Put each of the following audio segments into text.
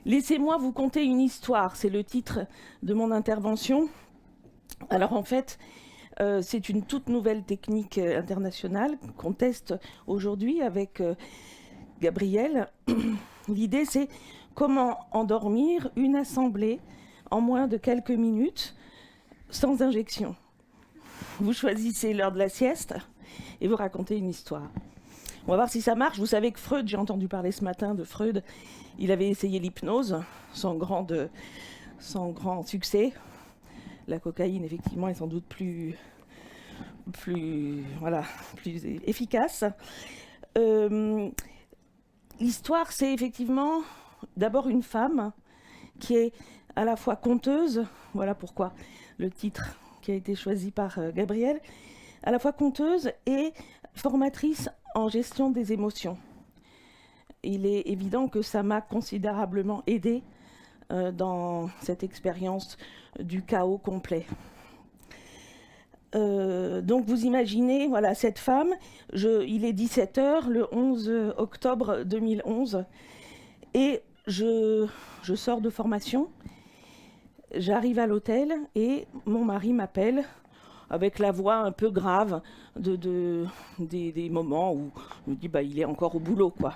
Laissez-moi vous conter une histoire, c'est le titre de mon intervention. Alors en fait, c'est une toute nouvelle technique internationale qu'on teste aujourd'hui avec Gabriel. L'idée, c'est comment endormir une assemblée en moins de quelques minutes sans injection. Vous choisissez l'heure de la sieste et vous racontez une histoire. On va voir si ça marche. Vous savez que Freud, j'ai entendu parler ce matin de Freud, il avait essayé l'hypnose sans grand succès. La cocaïne, effectivement, est sans doute plus efficace. L'histoire, c'est effectivement d'abord une femme qui est à la fois conteuse, voilà pourquoi le titre qui a été choisi par Gabriel, à la fois conteuse et formatrice en gestion des émotions. Il est évident que ça m'a considérablement aidée dans cette expérience du chaos complet. Donc vous imaginez, voilà, cette femme, il est 17h, le 11 octobre 2011, et je sors de formation, j'arrive à l'hôtel, et mon mari m'appelle, avec la voix un peu grave des moments où je me dis, il est encore au boulot, quoi.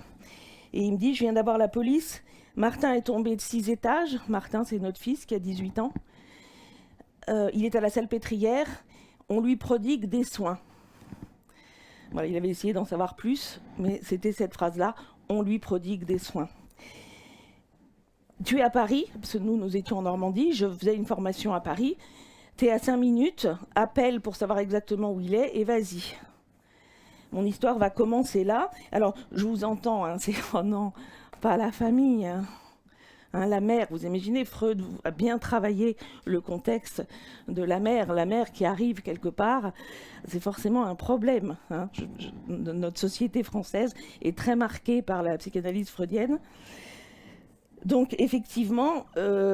Et il me dit, je viens d'avoir la police, Martin est tombé de 6 étages, Martin c'est notre fils qui a 18 ans, il est à la salpêtrière, on lui prodigue des soins. Voilà, il avait essayé d'en savoir plus, mais c'était cette phrase-là, on lui prodigue des soins. Tu es à Paris, parce que nous étions en Normandie, je faisais une formation à Paris, tu es à 5 minutes, appelle pour savoir exactement où il est, et vas-y. Mon histoire va commencer là. Alors, je vous entends, hein, c'est oh non, pas la famille. Hein, la mère, vous imaginez, Freud a bien travaillé le contexte de la mère qui arrive quelque part, c'est forcément un problème. Hein. Notre société française est très marquée par la psychanalyse freudienne. Donc effectivement,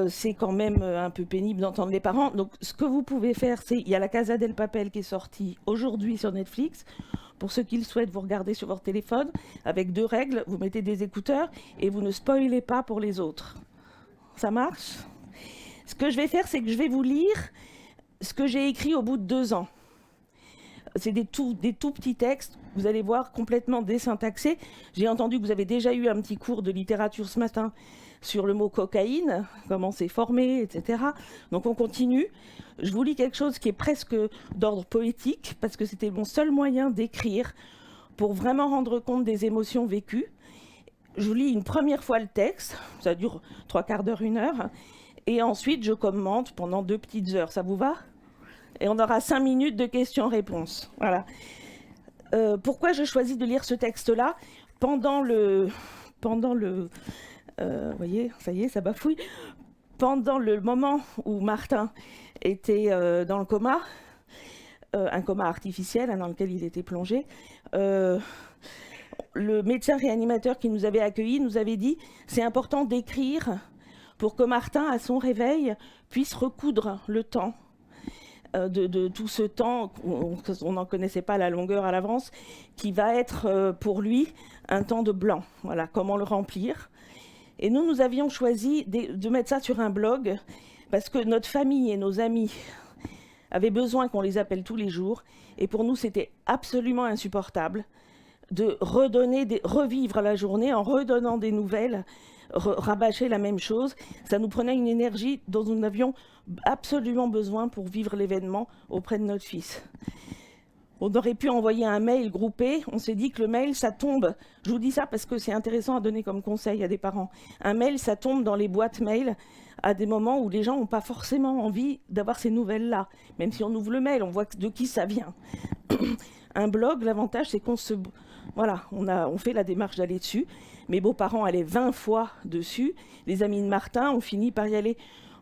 c'est quand même un peu pénible d'entendre les parents. Donc ce que vous pouvez faire, c'est, il y a La Casa del Papel qui est sortie aujourd'hui sur Netflix. Pour ceux qui le souhaitent, vous regardez sur votre téléphone, avec 2 règles, vous mettez des écouteurs et vous ne spoilez pas pour les autres. Ça marche ? Ce que je vais faire, c'est que je vais vous lire ce que j'ai écrit au bout de 2 ans. C'est des tout petits textes, vous allez voir, complètement désyntaxés. J'ai entendu que vous avez déjà eu un petit cours de littérature ce matin sur le mot cocaïne, comment c'est formé, etc. Donc on continue. Je vous lis quelque chose qui est presque d'ordre poétique, parce que c'était mon seul moyen d'écrire pour vraiment rendre compte des émotions vécues. Je vous lis une première fois le texte, ça dure 3/4 d'heure, 1 heure, et ensuite je commente pendant 2 petites heures. Ça vous va ? Et on aura 5 minutes de questions-réponses. Voilà. Pourquoi je choisis de lire ce texte-là pendant le voyez, ça y est, ça bafouille. Pendant le moment où Martin était dans le coma, un coma artificiel dans lequel il était plongé, le médecin réanimateur qui nous avait accueillis nous avait dit « c'est important d'écrire pour que Martin, à son réveil, puisse recoudre le temps ». De tout ce temps, on n'en connaissait pas la longueur à l'avance, qui va être pour lui un temps de blanc. Voilà, comment le remplir. Et nous avions choisi de mettre ça sur un blog, parce que notre famille et nos amis avaient besoin qu'on les appelle tous les jours, et pour nous c'était absolument insupportable de revivre la journée en redonnant des nouvelles, rabâcher la même chose. Ça nous prenait une énergie dont nous avions absolument besoin pour vivre l'événement auprès de notre fils. On aurait pu envoyer un mail groupé, on s'est dit que le mail, ça tombe. Je vous dis ça parce que c'est intéressant à donner comme conseil à des parents. Un mail, ça tombe dans les boîtes mail à des moments où les gens n'ont pas forcément envie d'avoir ces nouvelles-là. Même si on ouvre le mail, on voit de qui ça vient. Un blog, l'avantage, c'est qu'on on fait la démarche d'aller dessus. Mes beaux-parents allaient 20 fois dessus. Les amis de Martin ont fini par y aller,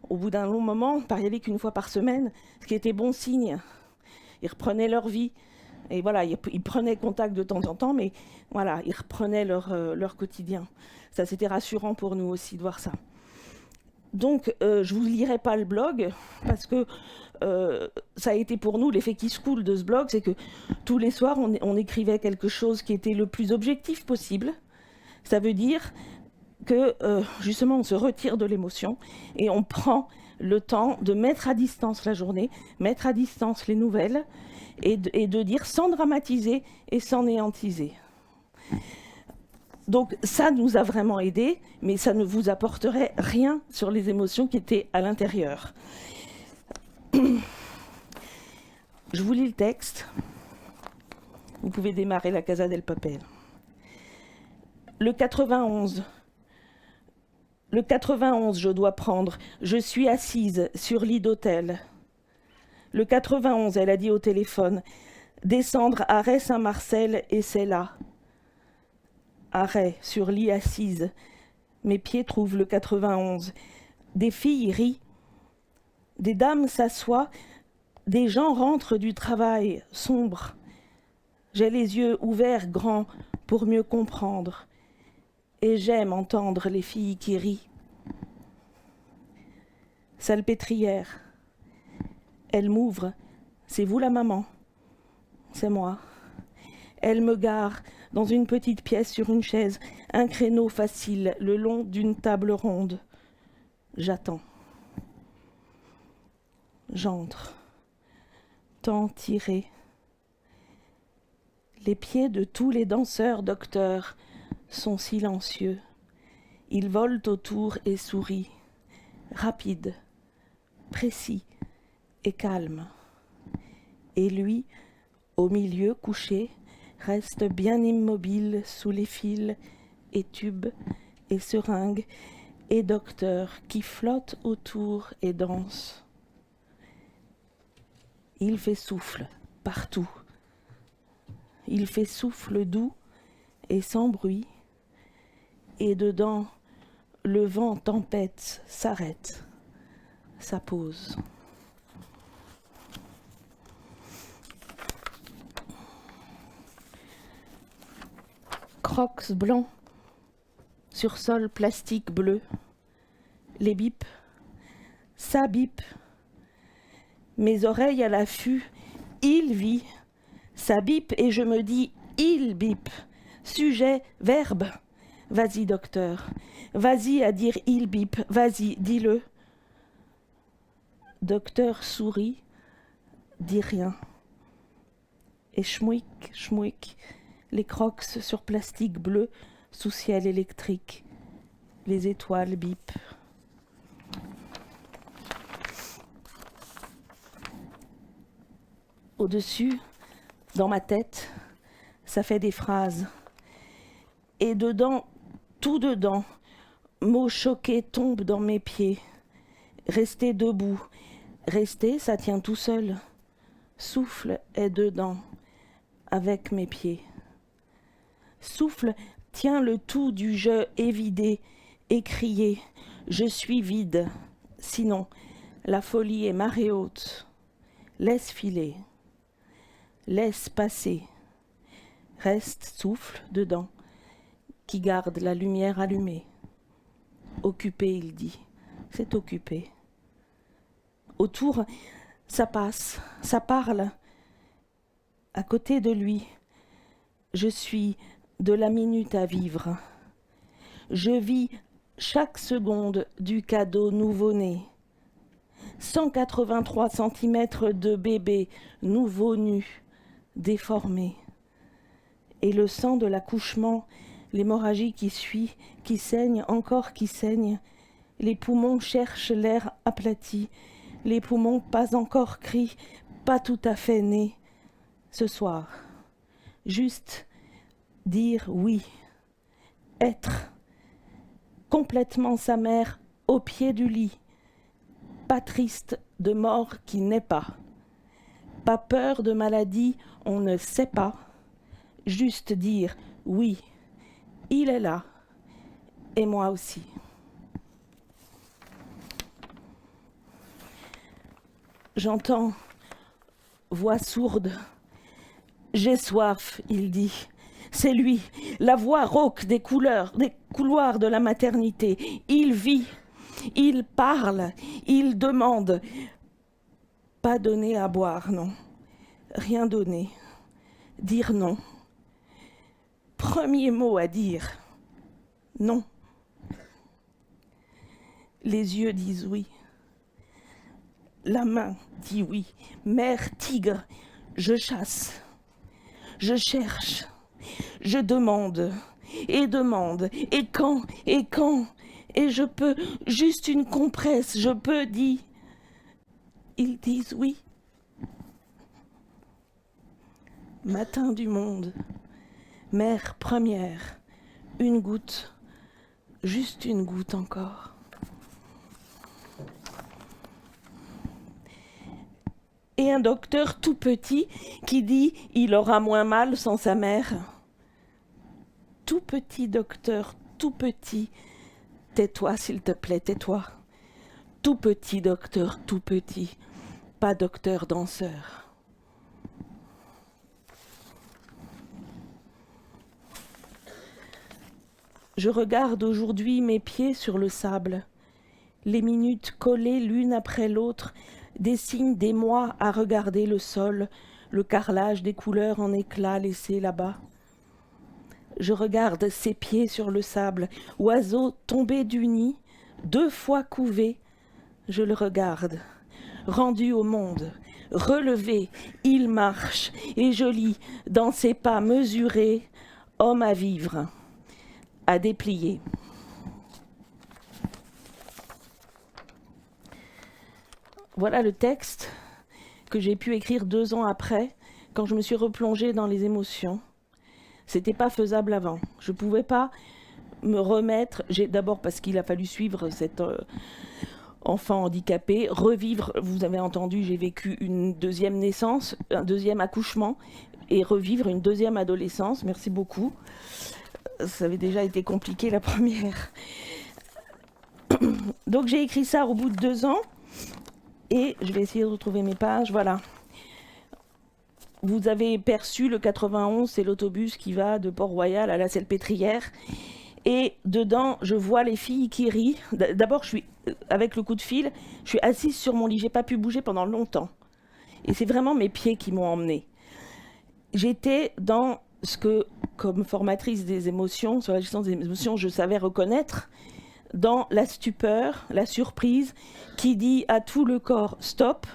au bout d'un long moment, par y aller qu'1 fois par semaine, ce qui était bon signe. Ils reprenaient leur vie. Et voilà, ils prenaient contact de temps en temps, mais voilà, ils reprenaient leur quotidien. Ça, c'était rassurant pour nous aussi de voir ça. Donc, je ne vous lirai pas le blog, parce que ça a été pour nous, l'effet qui se coule de ce blog, c'est que tous les soirs, on écrivait quelque chose qui était le plus objectif possible. Ça veut dire que justement on se retire de l'émotion et on prend le temps de mettre à distance la journée, mettre à distance les nouvelles et de dire sans dramatiser et sans néantiser. Donc ça nous a vraiment aidé, mais ça ne vous apporterait rien sur les émotions qui étaient à l'intérieur. Je vous lis le texte. Vous pouvez démarrer la Casa del Papel. Le 91, je dois prendre. Je suis assise sur lit d'hôtel. Le 91, elle a dit au téléphone. Descendre arrêt Saint-Marcel et c'est là. Arrêt, sur lit assise. Mes pieds trouvent le 91. Des filles rient. Des dames s'assoient. Des gens rentrent du travail, sombres. J'ai les yeux ouverts grands pour mieux comprendre. Et j'aime entendre les filles qui rient. Salpêtrière. Elle m'ouvre. C'est vous la maman. C'est moi. Elle me gare dans une petite pièce sur une chaise, un créneau facile le long d'une table ronde. J'attends. J'entre. Temps tiré. Les pieds de tous les danseurs docteurs sont silencieux. Ils volent autour et sourient. Rapide, précis et calme. Et lui, au milieu couché, reste bien immobile sous les fils et tubes et seringues et docteurs qui flottent autour et dansent. Il fait souffle partout. Il fait souffle doux et sans bruit. Et dedans, le vent tempête s'arrête, ça pose. Crocs blancs sur sol plastique bleu. Les bips, ça bip. Mes oreilles à l'affût, il vit. Ça bip et je me dis, il bip. Sujet, verbe. Vas-y, docteur. Vas-y à dire il bip. Vas-y, dis-le. Docteur sourit, dit rien. Et schmouic, schmouic, les crocs sur plastique bleu sous ciel électrique. Les étoiles bip. Au-dessus, dans ma tête, ça fait des phrases. Et dedans, tout dedans, mots choqués tombent dans mes pieds. Rester debout. Rester, ça tient tout seul. Souffle est dedans, avec mes pieds. Souffle tient le tout du jeu évidé, écrié. Je suis vide. Sinon, la folie est marée haute. Laisse filer. Laisse passer. Reste souffle dedans, qui garde la lumière allumée. Occupé, il dit. C'est occupé. Autour, ça passe, ça parle. À côté de lui, je suis de la minute à vivre. Je vis chaque seconde du cadeau nouveau-né. 183 cm de bébé nouveau-nu, déformé. Et le sang de l'accouchement, l'hémorragie qui suit, qui saigne, encore qui saigne. Les poumons cherchent l'air aplati. Les poumons pas encore crient, pas tout à fait nés. Ce soir, juste dire oui, être complètement sa mère au pied du lit, pas triste de mort qui n'est pas peur de maladie, on ne sait pas, juste dire oui, il est là, et moi aussi. J'entends, voix sourde. J'ai soif, il dit. C'est lui, la voix rauque des couloirs de la maternité. Il vit, il parle, il demande. Pas donner à boire, non. Rien donner. Dire non. Premier mot à dire. Non. Les yeux disent oui. La main dit oui. Mère tigre, je chasse. Je cherche. Je demande. Et demande. Et quand? Et quand? Et je peux, juste une compresse, je peux dire. Ils disent oui. Matin du monde. Mère première. Une goutte. Juste une goutte encore. Et un docteur tout petit qui dit « il aura moins mal sans sa mère ». Tout petit docteur, tout petit, tais-toi s'il te plaît, tais-toi. Tout petit docteur, tout petit, pas docteur danseur. Je regarde aujourd'hui mes pieds sur le sable, les minutes collées l'une après l'autre, dessinent des mois à regarder le sol, le carrelage des couleurs en éclats laissés là-bas. Je regarde ses pieds sur le sable, oiseau tombé du nid, 2 fois couvé. Je le regarde, rendu au monde, relevé, il marche, et je lis dans ses pas mesurés, homme à vivre, à déplier. Voilà le texte que j'ai pu écrire 2 ans après, quand je me suis replongée dans les émotions. C'était pas faisable avant. Je pouvais pas me remettre, d'abord parce qu'il a fallu suivre cet enfant handicapé, revivre, vous avez entendu, j'ai vécu une 2e naissance, un 2e accouchement, et revivre une 2e adolescence, merci beaucoup. Ça avait déjà été compliqué la première. Donc j'ai écrit ça au bout de 2 ans, et je vais essayer de retrouver mes pages, voilà. Vous avez perçu le 91, c'est l'autobus qui va de Port-Royal à la Salpêtrière. Et dedans, je vois les filles qui rient. D'abord, je suis avec le coup de fil, je suis assise sur mon lit. J'ai pas pu bouger pendant longtemps. Et c'est vraiment mes pieds qui m'ont emmenée. J'étais dans ce que, comme formatrice des émotions, sur la gestion des émotions, je savais reconnaître, dans la stupeur, la surprise, qui dit à tout le corps stop,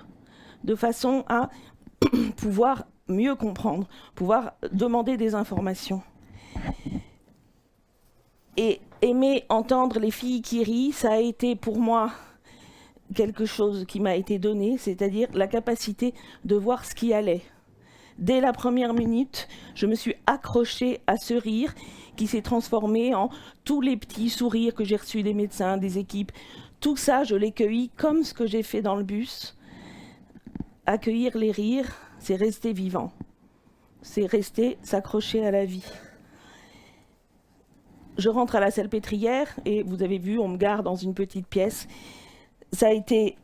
de façon à pouvoir mieux comprendre, pouvoir demander des informations. Et aimer entendre les filles qui rient, ça a été pour moi quelque chose qui m'a été donné, c'est-à-dire la capacité de voir ce qui allait. Dès la première minute, je me suis accrochée à ce rire qui s'est transformé en tous les petits sourires que j'ai reçus des médecins, des équipes. Tout ça, je l'ai cueilli comme ce que j'ai fait dans le bus. Accueillir les rires, c'est rester vivant. C'est rester s'accrocher à la vie. Je rentre à la Salpêtrière et vous avez vu, on me gare dans une petite pièce. Ça a été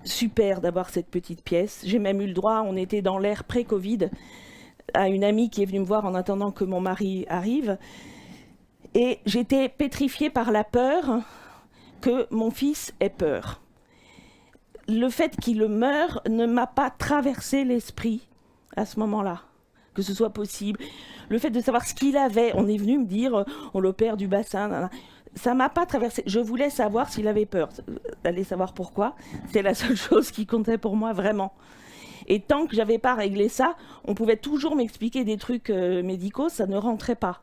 super d'avoir cette petite pièce. J'ai même eu le droit, on était dans l'ère pré-Covid, à une amie qui est venue me voir en attendant que mon mari arrive. Et j'étais pétrifiée par la peur que mon fils ait peur. Le fait qu'il meure ne m'a pas traversé l'esprit à ce moment-là, que ce soit possible. Le fait de savoir ce qu'il avait, on est venu me dire, on l'opère du bassin, ça m'a pas traversé. Je voulais savoir s'il avait peur, d'aller savoir pourquoi. C'est la seule chose qui comptait pour moi, vraiment. Et tant que j'avais pas réglé ça, on pouvait toujours m'expliquer des trucs médicaux, ça ne rentrait pas.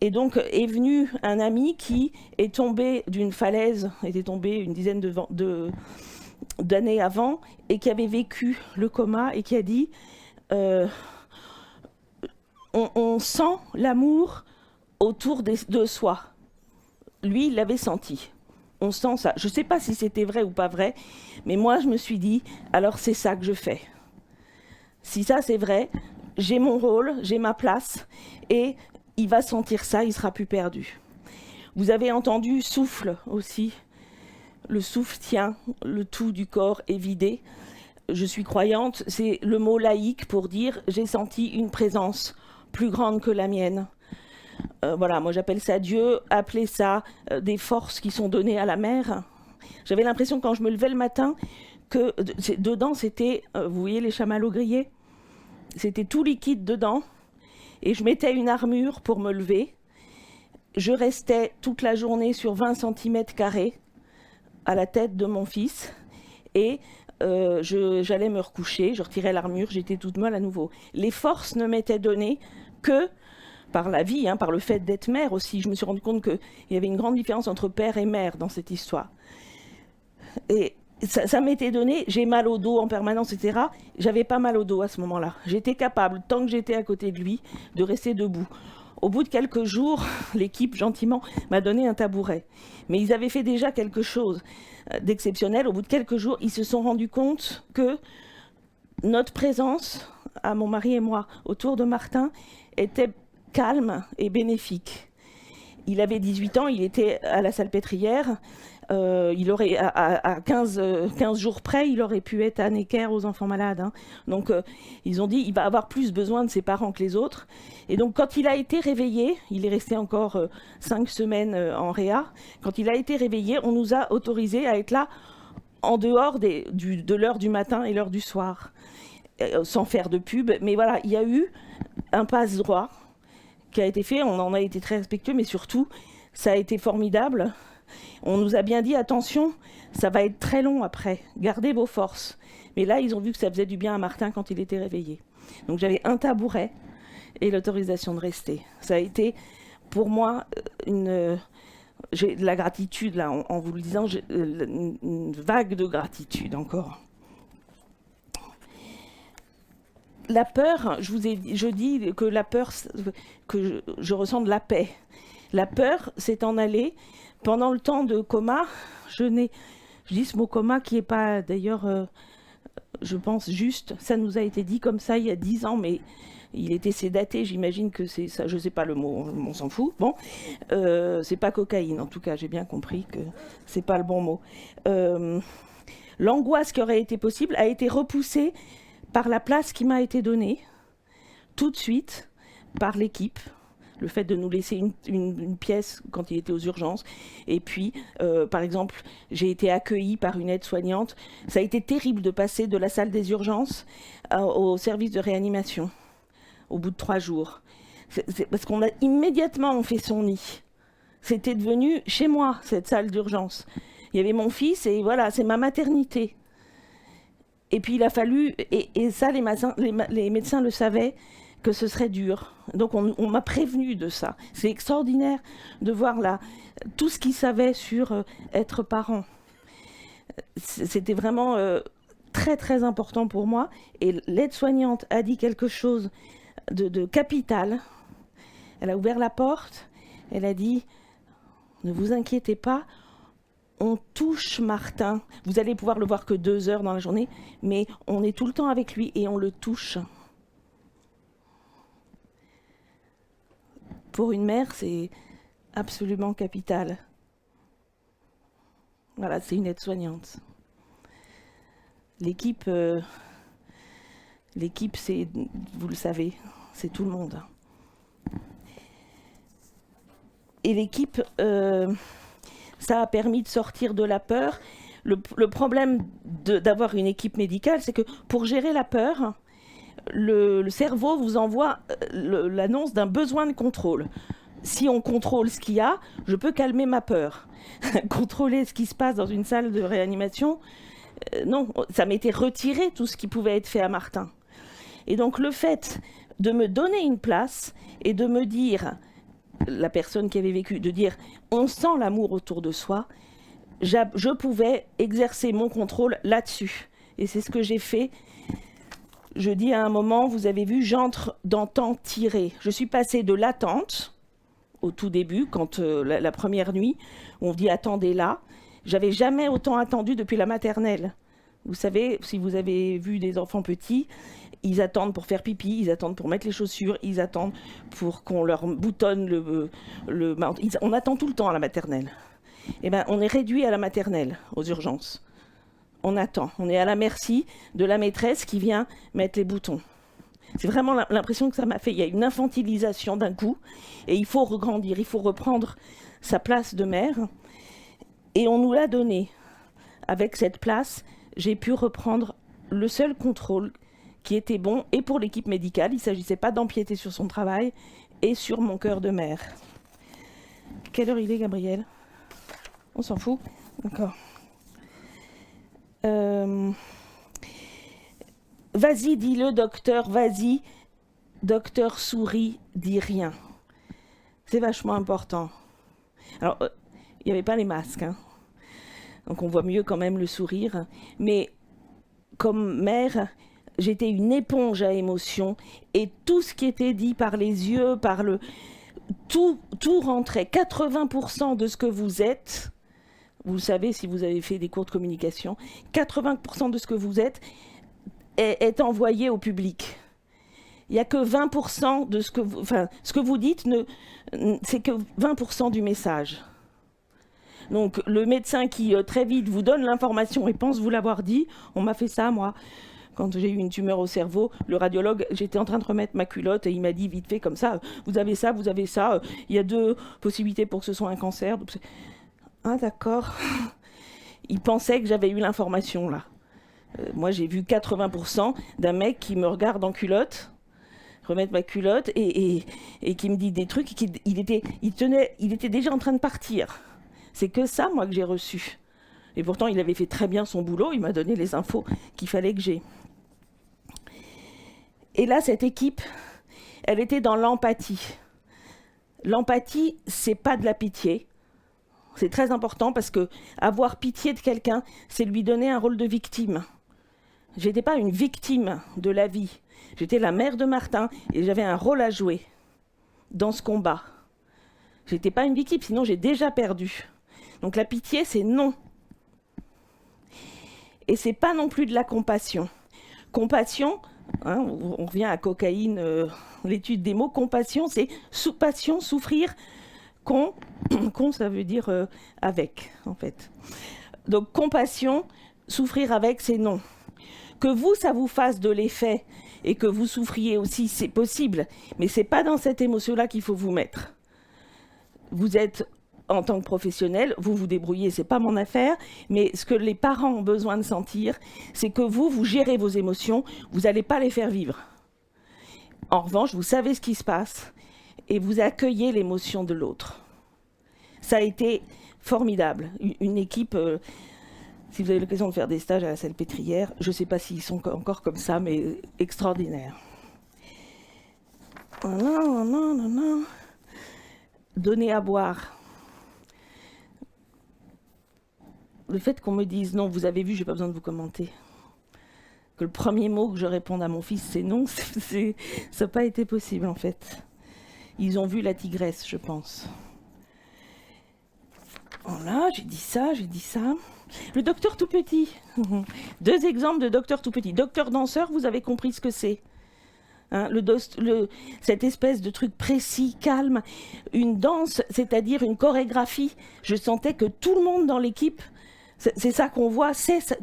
Et donc est venu un ami qui est tombé d'une falaise, était tombé une dizaine d'années avant, et qui avait vécu le coma et qui a dit on sent l'amour autour de soi. Lui, il l'avait senti. On sent ça. Je ne sais pas si c'était vrai ou pas vrai, mais moi, je me suis dit, alors c'est ça que je fais. Si ça, c'est vrai, j'ai mon rôle, j'ai ma place, et il va sentir ça, il ne sera plus perdu. Vous avez entendu souffle aussi. Le souffle tient, le tout du corps est vidé. Je suis croyante, c'est le mot laïque pour dire j'ai senti une présence plus grande que la mienne. Voilà, moi j'appelle ça Dieu, appelez ça des forces qui sont données à la mer. J'avais l'impression quand je me levais le matin que dedans c'était, vous voyez les chamallows grillés, c'était tout liquide dedans, et je mettais une armure pour me lever. Je restais toute la journée sur 20 cm². à la tête de mon fils et j'allais me recoucher, je retirais l'armure, j'étais toute molle à nouveau. Les forces ne m'étaient données que par la vie, par le fait d'être mère aussi. Je me suis rendu compte qu'il y avait une grande différence entre père et mère dans cette histoire. Et ça m'était donné, j'ai mal au dos en permanence, etc. J'avais pas mal au dos à ce moment-là. J'étais capable, tant que j'étais à côté de lui, de rester debout. Au bout de quelques jours, l'équipe, gentiment, m'a donné un tabouret. Mais ils avaient fait déjà quelque chose d'exceptionnel. Au bout de quelques jours, ils se sont rendus compte que notre présence, à mon mari et moi, autour de Martin, était calme et bénéfique. Il avait 18 ans, il était à la salpêtrière. Il aurait, à 15 jours près, il aurait pu être à Necker aux enfants malades. Donc, ils ont dit il va avoir plus besoin de ses parents que les autres. Et donc, quand il a été réveillé, il est resté encore 5 semaines en réa. Quand il a été réveillé, on nous a autorisés à être là en dehors de l'heure du matin et l'heure du soir, sans faire de pub. Mais voilà, il y a eu un passe-droit qui a été fait. On en a été très respectueux, mais surtout, ça a été formidable. On nous a bien dit, attention, ça va être très long après, gardez vos forces. Mais là, ils ont vu que ça faisait du bien à Martin quand il était réveillé. Donc j'avais un tabouret et l'autorisation de rester. Ça a été, pour moi, j'ai de la gratitude, là, en vous le disant, j'ai une vague de gratitude encore. La peur, je dis que la peur, que je ressens de la paix. La peur, c'est en aller. Pendant le temps de coma, je dis ce mot coma qui n'est pas d'ailleurs, je pense, juste. Ça nous a été dit comme ça il y a 10 ans, mais il était sédaté, j'imagine que c'est ça, je ne sais pas le mot, on s'en fout. Bon, c'est pas cocaïne, en tout cas, j'ai bien compris que c'est pas le bon mot. L'angoisse qui aurait été possible a été repoussée par la place qui m'a été donnée, tout de suite, par l'équipe. Le fait de nous laisser une pièce quand il était aux urgences. Et puis, par exemple, j'ai été accueillie par une aide-soignante. Ça a été terrible de passer de la salle des urgences au service de réanimation, au bout de 3 jours. Parce qu'on a immédiatement fait son nid. C'était devenu chez moi, cette salle d'urgence. Il y avait mon fils et voilà, c'est ma maternité. Et puis il a fallu, et ça les médecins le savaient, que ce serait dur. Donc on m'a prévenu de ça. C'est extraordinaire de voir là tout ce qu'ils savaient sur être parent. C'était vraiment très très important pour moi. Et l'aide-soignante a dit quelque chose de capital. Elle a ouvert la porte. Elle a dit « Ne vous inquiétez pas, on touche Martin. Vous allez pouvoir le voir que 2 heures dans la journée, mais on est tout le temps avec lui et on le touche. » Pour une mère, c'est absolument capital. Voilà, c'est une aide-soignante. L'équipe, c'est, vous le savez, c'est tout le monde. Et l'équipe, ça a permis de sortir de la peur. Le problème d'avoir une équipe médicale, c'est que pour gérer la peur, le cerveau vous envoie l'annonce d'un besoin de contrôle. Si on contrôle ce qu'il y a, je peux calmer ma peur. Contrôler ce qui se passe dans une salle de réanimation, non, ça m'était retiré tout ce qui pouvait être fait à Martin. Et donc le fait de me donner une place et de me dire, la personne qui avait vécu, de dire on sent l'amour autour de soi, je pouvais exercer mon contrôle là-dessus. Et c'est ce que j'ai fait. Je dis à un moment, vous avez vu, j'entre dans temps tiré. Je suis passée de l'attente, au tout début, quand la première nuit, on dit attendez là. J'avais jamais autant attendu depuis la maternelle. Vous savez, si vous avez vu des enfants petits, ils attendent pour faire pipi, ils attendent pour mettre les chaussures, ils attendent pour qu'on leur boutonne on attend tout le temps à la maternelle. Eh bien, on est réduit à la maternelle, aux urgences. On attend, on est à la merci de la maîtresse qui vient mettre les boutons. C'est vraiment l'impression que ça m'a fait. Il y a une infantilisation d'un coup et il faut regrandir, il faut reprendre sa place de mère. Et on nous l'a donné. Avec cette place, j'ai pu reprendre le seul contrôle qui était bon et pour l'équipe médicale. Il ne s'agissait pas d'empiéter sur son travail et sur mon cœur de mère. Quelle heure il est, Gabriel ? On s'en fout ? D'accord. Euh, Vas-y, dis-le, docteur, vas-y. Docteur sourit, dis rien. C'est vachement important. Alors, il n'y avait pas les masques, hein, donc on voit mieux quand même le sourire. Mais comme mère, j'étais une éponge à émotions et tout ce qui était dit par les yeux, par le... Tout rentrait. 80% de ce que vous êtes, vous le savez si vous avez fait des cours de communication, 80% de ce que vous êtes est envoyé au public. Il n'y a que 20% de ce que vous, enfin, ce que vous dites, c'est que 20% du message. Donc le médecin qui très vite vous donne l'information et pense vous l'avoir dit, on m'a fait ça moi. Quand j'ai eu une tumeur au cerveau, le radiologue, j'étais en train de remettre ma culotte et il m'a dit vite fait comme ça, vous avez ça, il y a 2 possibilités pour que ce soit un cancer. Ah d'accord. Il pensait que j'avais eu l'information là. Moi j'ai vu 80% d'un mec qui me regarde en culotte, remettre ma culotte et qui me dit des trucs, il était déjà en train de partir. C'est que ça moi que j'ai reçu. Et pourtant il avait fait très bien son boulot, il m'a donné les infos qu'il fallait que j'ai. Et là, cette équipe, elle était dans l'empathie. L'empathie, c'est pas de la pitié. C'est très important parce que avoir pitié de quelqu'un, c'est lui donner un rôle de victime. J'étais pas une victime de la vie. J'étais la mère de Martin et j'avais un rôle à jouer dans ce combat. J'étais pas une victime, sinon j'ai déjà perdu. Donc la pitié, c'est non. Et c'est pas non plus de la compassion. Compassion, hein, on revient à cocaïne, l'étude des mots. Compassion, c'est passion, souffrir. Con, ça veut dire avec, en fait. Donc compassion, souffrir avec, c'est non. Que vous, ça vous fasse de l'effet et que vous souffriez aussi, c'est possible. Mais c'est pas dans cette émotion-là qu'il faut vous mettre. Vous êtes en tant que professionnel, vous vous débrouillez, c'est pas mon affaire, mais ce que les parents ont besoin de sentir, c'est que vous gérez vos émotions, vous n'allez pas les faire vivre. En revanche, vous savez ce qui se passe et vous accueillez l'émotion de l'autre. Ça a été formidable. Une équipe, si vous avez l'occasion de faire des stages à la Salpêtrière, je ne sais pas s'ils sont encore comme ça, mais extraordinaire. Donner à boire. Le fait qu'on me dise non, vous avez vu, j'ai pas besoin de vous commenter. Que le premier mot que je réponde à mon fils, c'est non, ça n'a pas été possible en fait. Ils ont vu la tigresse, je pense. Voilà, j'ai dit ça. Le docteur tout petit. 2 exemples de docteur tout petit. Docteur danseur, vous avez compris ce que c'est. Hein, cette espèce de truc précis, calme. Une danse, c'est-à-dire une chorégraphie. Je sentais que tout le monde dans l'équipe, c'est ça qu'on voit,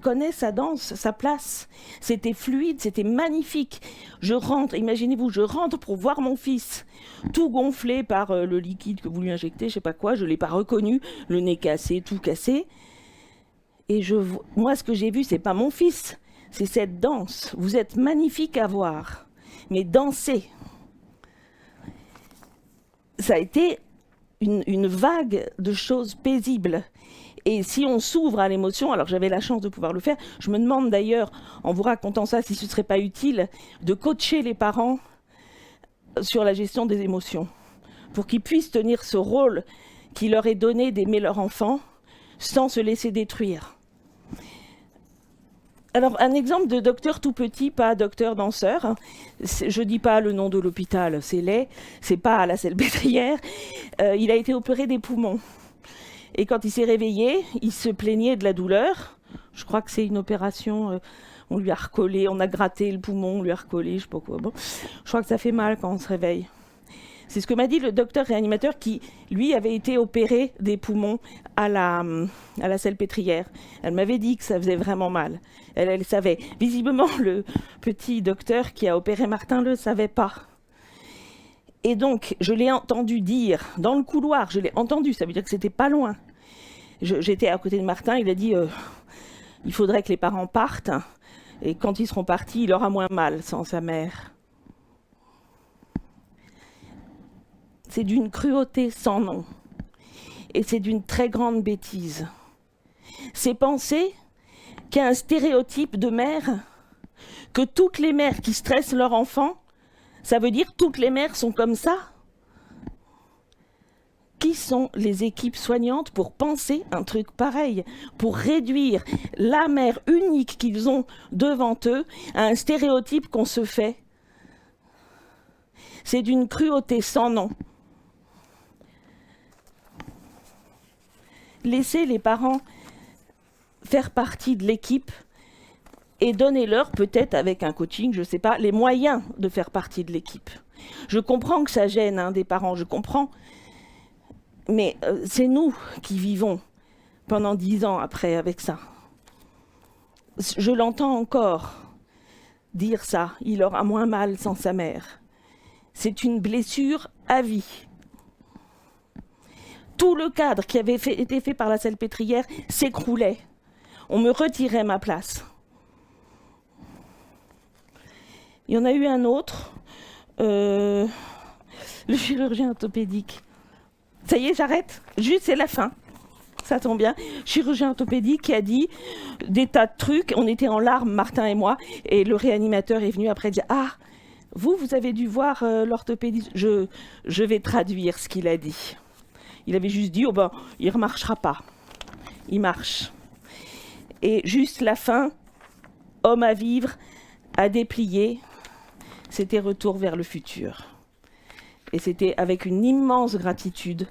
connaît sa danse, sa place. C'était fluide, c'était magnifique. Imaginez-vous, je rentre pour voir mon fils, tout gonflé par le liquide que vous lui injectez, je sais pas quoi, je l'ai pas reconnu, le nez cassé, tout cassé. Et moi, ce que j'ai vu, c'est pas mon fils, c'est cette danse. Vous êtes magnifique à voir, mais dansez. Ça a été une vague de choses paisibles. Et si on s'ouvre à l'émotion, alors j'avais la chance de pouvoir le faire, je me demande d'ailleurs, en vous racontant ça, si ce ne serait pas utile de coacher les parents sur la gestion des émotions, pour qu'ils puissent tenir ce rôle qui leur est donné d'aimer leur enfant sans se laisser détruire. Alors, un exemple de docteur tout petit, pas docteur danseur. Je ne dis pas le nom de l'hôpital, c'est laid, c'est pas à la Salpêtrière. Il a été opéré des poumons. Et quand il s'est réveillé, il se plaignait de la douleur. Je crois que c'est une opération, on lui a recollé, on a gratté le poumon, on lui a recollé, je ne sais pas quoi. Bon, je crois que ça fait mal quand on se réveille. C'est ce que m'a dit le docteur réanimateur qui, lui, avait été opéré des poumons à la Salpêtrière. Elle m'avait dit que ça faisait vraiment mal. Elle savait. Visiblement, le petit docteur qui a opéré Martin ne le savait pas. Et donc, je l'ai entendu dire, dans le couloir, je l'ai entendu, ça veut dire que c'était pas loin. J'étais à côté de Martin, il a dit il faudrait que les parents partent, et quand ils seront partis, il aura moins mal sans sa mère. C'est d'une cruauté sans nom. Et c'est d'une très grande bêtise. C'est penser qu'il y a un stéréotype de mère, que toutes les mères qui stressent leur enfant, ça veut dire toutes les mères sont comme ça? Qui sont les équipes soignantes pour penser un truc pareil, pour réduire la mère unique qu'ils ont devant eux à un stéréotype qu'on se fait? C'est d'une cruauté sans nom. Laissez les parents faire partie de l'équipe et donnez-leur, peut-être avec un coaching, je ne sais pas, les moyens de faire partie de l'équipe. Je comprends que ça gêne des parents, je comprends. Mais c'est nous qui vivons pendant 10 ans après avec ça. Je l'entends encore dire ça, il aura moins mal sans sa mère. C'est une blessure à vie. Tout le cadre qui avait été fait par la Salpêtrière s'écroulait. On me retirait ma place. Il y en a eu un autre, le chirurgien orthopédique. Ça y est, j'arrête. Juste, c'est la fin. Ça tombe bien. Chirurgien orthopédique qui a dit des tas de trucs. On était en larmes, Martin et moi. Et le réanimateur est venu après dire « Ah, vous avez dû voir l'orthopédiste. » Je vais traduire ce qu'il a dit. Il avait juste dit « Oh ben, il ne marchera pas. » Il marche. Et juste la fin, homme à vivre, à déplier, c'était retour vers le futur. Et c'était avec une immense gratitude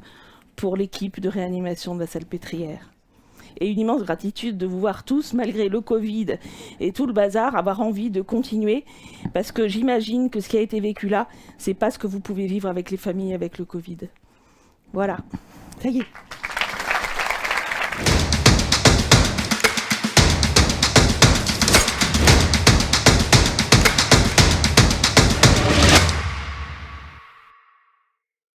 pour l'équipe de réanimation de la Salpêtrière. Et une immense gratitude de vous voir tous, malgré le Covid et tout le bazar, avoir envie de continuer. Parce que j'imagine que ce qui a été vécu là, c'est pas ce que vous pouvez vivre avec les familles avec le Covid. Voilà. Ça y est.